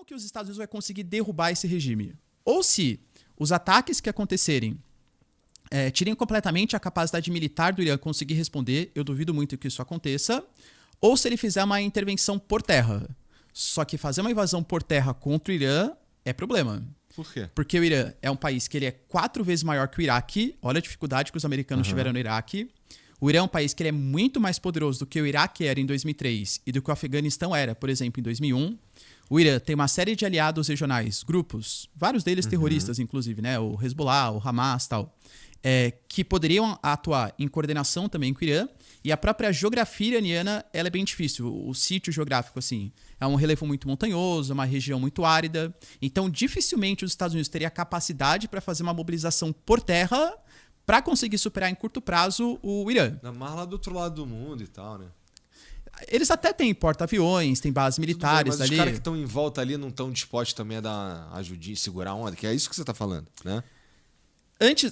que os Estados Unidos vai conseguir derrubar esse regime? Ou se os ataques que acontecerem tirem completamente a capacidade militar do Irã conseguir responder, eu duvido muito que isso aconteça, ou se ele fizer uma intervenção por terra. Só que fazer uma invasão por terra contra o Irã é problema. Por quê? Porque o Irã é um país que ele é 4 vezes maior que o Iraque. Olha a dificuldade que os americanos tiveram no Iraque. O Irã é um país que ele é muito mais poderoso do que o Iraque era em 2003 e do que o Afeganistão era, por exemplo, em 2001. O Irã tem uma série de aliados regionais, grupos, vários deles terroristas, inclusive, né? O Hezbollah, o Hamas e tal, que poderiam atuar em coordenação também com o Irã. E a própria geografia iraniana, ela é bem difícil. O sítio geográfico, assim, é um relevo muito montanhoso, uma região muito árida. Então, dificilmente os Estados Unidos teriam a capacidade para fazer uma mobilização por terra para conseguir superar em curto prazo o Irã. Na mar lá do outro lado do mundo e tal, né? Eles até têm porta-aviões, têm bases militares mas ali. Os caras que estão em volta ali não estão dispostos também a dar uma ajudinha, segurar a onda, que é isso que você está falando, né?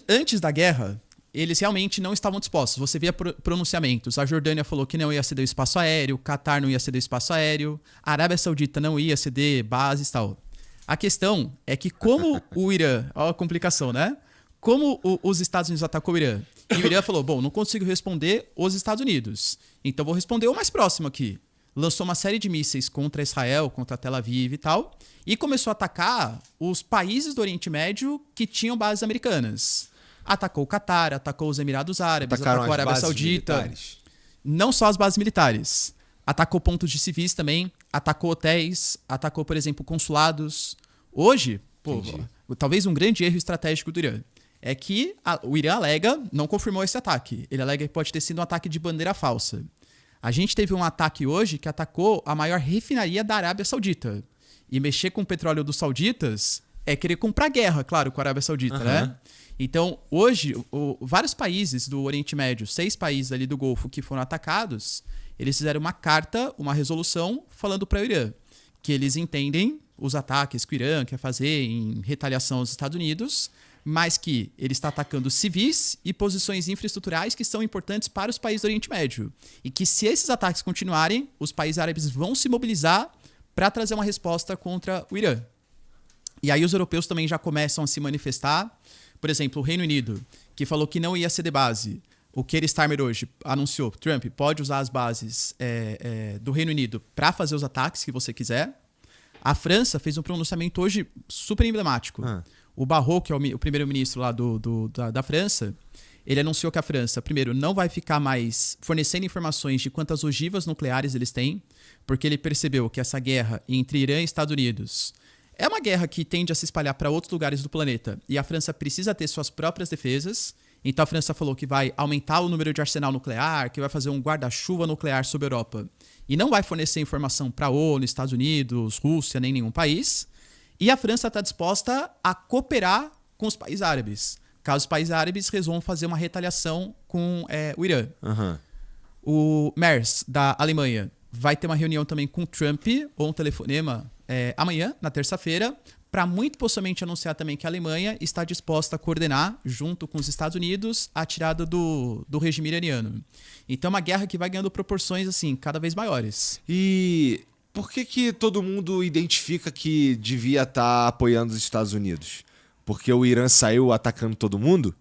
Antes da guerra, eles realmente não estavam dispostos. Você via pronunciamentos. A Jordânia falou que não ia ceder o espaço aéreo, o Catar não ia ceder o espaço aéreo, a Arábia Saudita não ia ceder bases e tal. A questão é que como o Irã... Olha a complicação, né? Como os Estados Unidos atacou o Irã? E o Irã falou, bom, não consigo responder os Estados Unidos. Então vou responder o mais próximo aqui. Lançou uma série de mísseis contra Israel, contra Tel Aviv e tal, e começou a atacar os países do Oriente Médio que tinham bases americanas. Atacou o Catar, atacou os Emirados Árabes, atacou a Arábia Saudita. Militares. Não só as bases militares. Atacou pontos de civis também, atacou hotéis, atacou, por exemplo, consulados. Hoje, talvez um grande erro estratégico do Irã é que o Irã alega, não confirmou esse ataque, ele alega que pode ter sido um ataque de bandeira falsa. A gente teve um ataque hoje que atacou a maior refinaria da Arábia Saudita. E mexer com o petróleo dos sauditas é querer comprar guerra, claro, com a Arábia Saudita, né? Então, hoje, vários países do Oriente Médio, 6 países ali do Golfo que foram atacados, eles fizeram uma carta, uma resolução falando para o Irã que eles entendem os ataques que o Irã quer fazer em retaliação aos Estados Unidos, mas que ele está atacando civis e posições infraestruturais que são importantes para os países do Oriente Médio. E que se esses ataques continuarem, os países árabes vão se mobilizar para trazer uma resposta contra o Irã. E aí os europeus também já começam a se manifestar. Por exemplo, o Reino Unido, que falou que não ia ceder base. O Keir Starmer hoje anunciou, Trump pode usar as bases do Reino Unido para fazer os ataques que você quiser. A França fez um pronunciamento hoje super emblemático. O Barrot, que é o primeiro-ministro lá da França, ele anunciou que a França, primeiro, não vai ficar mais fornecendo informações de quantas ogivas nucleares eles têm, porque ele percebeu que essa guerra entre Irã e Estados Unidos é uma guerra que tende a se espalhar para outros lugares do planeta, e a França precisa ter suas próprias defesas. Então a França falou que vai aumentar o número de arsenal nuclear, que vai fazer um guarda-chuva nuclear sobre a Europa, e não vai fornecer informação para a ONU, Estados Unidos, Rússia, nem nenhum país. E a França está disposta a cooperar com os países árabes, caso os países árabes resolvam fazer uma retaliação com o Irã. O Merz, da Alemanha, vai ter uma reunião também com o Trump, ou um telefonema amanhã, na terça-feira, para muito possivelmente anunciar também que a Alemanha está disposta a coordenar, junto com os Estados Unidos, a tirada do regime iraniano. Então é uma guerra que vai ganhando proporções assim cada vez maiores. E por que todo mundo identifica que devia estar apoiando os Estados Unidos? Porque o Irã saiu atacando todo mundo?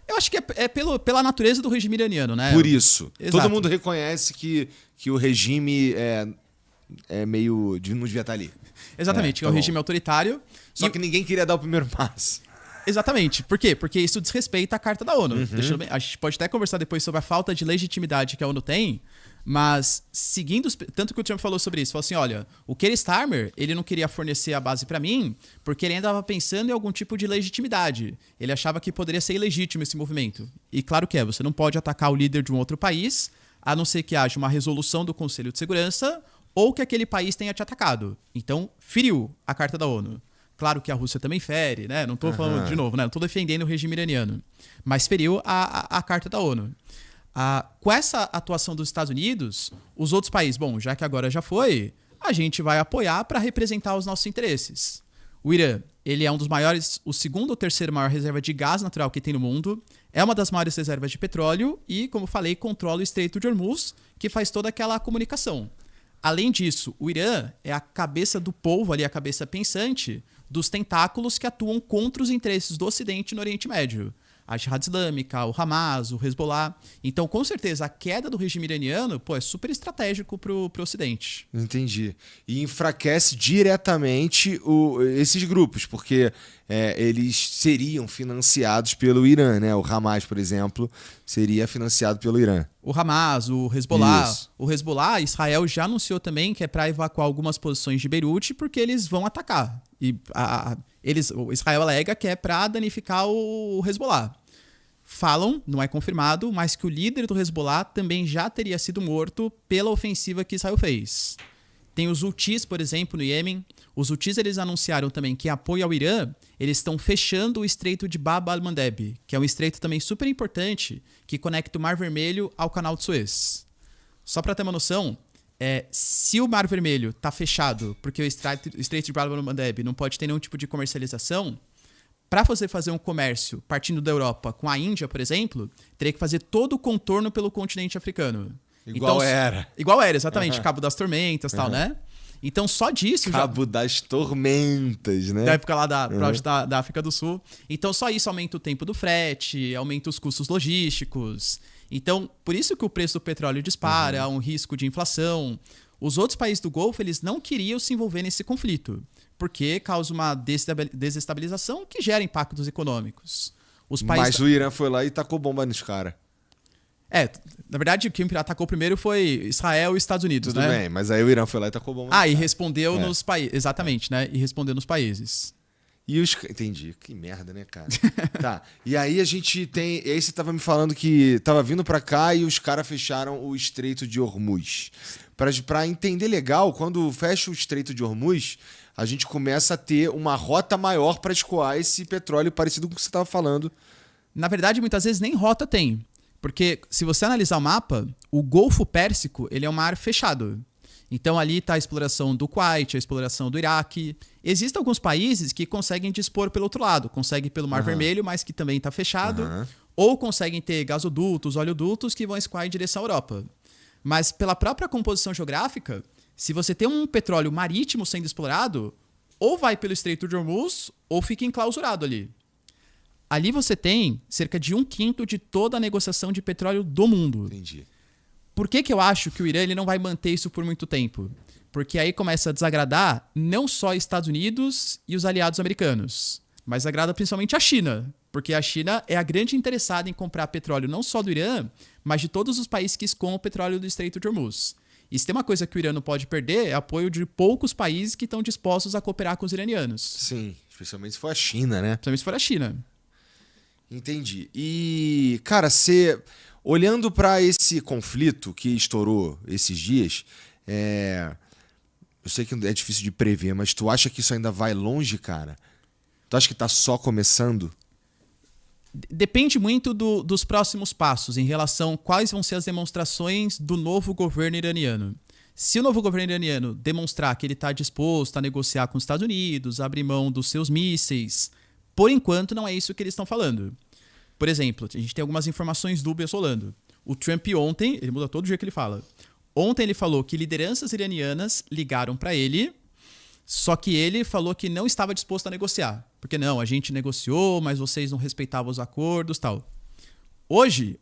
Eu acho que é pela natureza do regime iraniano, né? Por isso. Exato. Todo mundo reconhece que o regime meio... não devia estar ali. Exatamente, é um regime autoritário. Só que ninguém queria dar o primeiro passo. Exatamente. Por quê? Porque isso desrespeita a Carta da ONU. A gente pode até conversar depois sobre a falta de legitimidade que a ONU tem, mas seguindo... Tanto que o Trump falou sobre isso. Falou assim, olha, o Keir Starmer, ele não queria fornecer a base para mim porque ele ainda estava pensando em algum tipo de legitimidade. Ele achava que poderia ser ilegítimo esse movimento. E claro que você não pode atacar o líder de um outro país, a não ser que haja uma resolução do Conselho de Segurança ou que aquele país tenha te atacado. Então, feriu a Carta da ONU. Claro que a Rússia também fere, né? Não estou falando de novo, né? Não estou defendendo o regime iraniano. Mas feriu a Carta da ONU. Com essa atuação dos Estados Unidos, os outros países, bom, já que agora já foi, a gente vai apoiar para representar os nossos interesses. O Irã, ele é um dos maiores, o segundo ou terceiro maior reserva de gás natural que tem no mundo, é uma das maiores reservas de petróleo e, como falei, controla o Estreito de Hormuz, que faz toda aquela comunicação. Além disso, o Irã é a cabeça do povo ali, a cabeça pensante dos tentáculos que atuam contra os interesses do Ocidente no Oriente Médio. A Jihad Islâmica, o Hamas, o Hezbollah. Então, com certeza, a queda do regime iraniano, é super estratégico pro Ocidente. Entendi. E enfraquece diretamente esses grupos, porque eles seriam financiados pelo Irã, né? O Hamas, por exemplo, seria financiado pelo Irã. O Hamas, o Hezbollah. Isso. O Hezbollah, Israel já anunciou também que é para evacuar algumas posições de Beirute porque eles vão atacar. E o Israel alega que é para danificar o Hezbollah. Falam, não é confirmado, mas que o líder do Hezbollah também já teria sido morto pela ofensiva que Israel fez. Tem os Houthis, por exemplo, no Iêmen. Os Houthis, eles anunciaram também que, em apoio ao Irã, eles estão fechando o estreito de Bab al-Mandeb, que é um estreito também super importante que conecta o Mar Vermelho ao Canal de Suez. Só para ter uma noção, se o Mar Vermelho está fechado porque o estreito de Bab al-Mandeb não pode ter nenhum tipo de comercialização, para você fazer um comércio partindo da Europa com a Índia, por exemplo, teria que fazer todo o contorno pelo continente africano. Igual era. Igual era, exatamente. Cabo das Tormentas e tal, né? Então, só disso... Cabo das Tormentas, né? Da época lá da África do Sul. Então, só isso aumenta o tempo do frete, aumenta os custos logísticos. Então, por isso que o preço do petróleo dispara, há um risco de inflação. Os outros países do Golfo, eles não queriam se envolver nesse conflito, porque causa uma desestabilização que gera impactos econômicos. Mas o Irã foi lá e tacou bomba nos caras. Na verdade, quem atacou primeiro foi Israel e Estados Unidos, Tudo bem, mas aí o Irã foi lá e tacou bomba. E respondeu nos países. Exatamente, né? E respondeu nos países. Entendi. Que merda, né, cara? Tá. E aí a gente tem... E aí você tava me falando que tava vindo pra cá e os caras fecharam o Estreito de Hormuz. Pra entender legal, quando fecha o Estreito de Hormuz, a gente começa a ter uma rota maior pra escoar esse petróleo parecido com o que você tava falando. Na verdade, muitas vezes nem rota tem. Porque se você analisar o mapa, o Golfo Pérsico ele é um mar fechado. Então ali está a exploração do Kuwait, a exploração do Iraque. Existem alguns países que conseguem dispor pelo outro lado, conseguem pelo Mar Vermelho, mas que também está fechado, ou conseguem ter gasodutos, oleodutos que vão escoar em direção à Europa. Mas pela própria composição geográfica, se você tem um petróleo marítimo sendo explorado, ou vai pelo Estreito de Hormuz, ou fica enclausurado ali. Ali você tem cerca de 1/5 de toda a negociação de petróleo do mundo. Entendi. Por que eu acho que o Irã ele não vai manter isso por muito tempo? Porque aí começa a desagradar não só Estados Unidos e os aliados americanos, mas agrada principalmente a China. Porque a China é a grande interessada em comprar petróleo não só do Irã, mas de todos os países que escoam o petróleo do Estreito de Hormuz. E se tem uma coisa que o Irã não pode perder, é apoio de poucos países que estão dispostos a cooperar com os iranianos. Sim, especialmente se for a China, né? Principalmente se for a China. Entendi. E, cara, olhando para esse conflito que estourou esses dias, eu sei que é difícil de prever, mas tu acha que isso ainda vai longe, cara? Tu acha que tá só começando? Depende muito dos próximos passos em relação a quais vão ser as demonstrações do novo governo iraniano. Se o novo governo iraniano demonstrar que ele está disposto a negociar com os Estados Unidos, abrir mão dos seus mísseis, por enquanto não é isso que eles estão falando. Por exemplo, a gente tem algumas informações dúbias rolando. O Trump ontem, ele muda todo o jeito que ele fala. Ontem ele falou que lideranças iranianas ligaram para ele, só que ele falou que não estava disposto a negociar. Porque não, a gente negociou, mas vocês não respeitavam os acordos e tal. Hoje,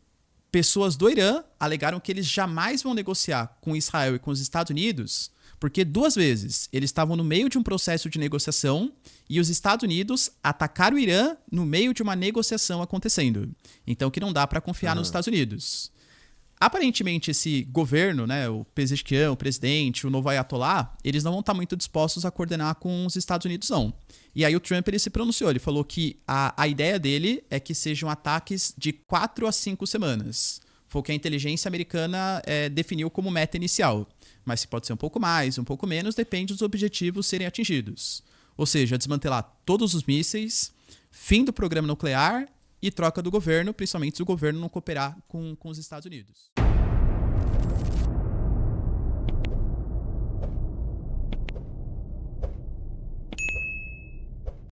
pessoas do Irã alegaram que eles jamais vão negociar com Israel e com os Estados Unidos, porque 2 vezes eles estavam no meio de um processo de negociação e os Estados Unidos atacaram o Irã no meio de uma negociação acontecendo. Então que não dá para confiar nos Estados Unidos. Aparentemente esse governo, né, o Pezeshkian, o presidente, o novo Ayatollah, eles não vão estar muito dispostos a coordenar com os Estados Unidos, não. E aí o Trump ele se pronunciou, ele falou que a ideia dele é que sejam ataques de 4 a 5 semanas. Foi o que a inteligência americana definiu como meta inicial. Mas se pode ser um pouco mais, um pouco menos, depende dos objetivos serem atingidos. Ou seja, desmantelar todos os mísseis, fim do programa nuclear e troca do governo, principalmente se o governo não cooperar com os Estados Unidos.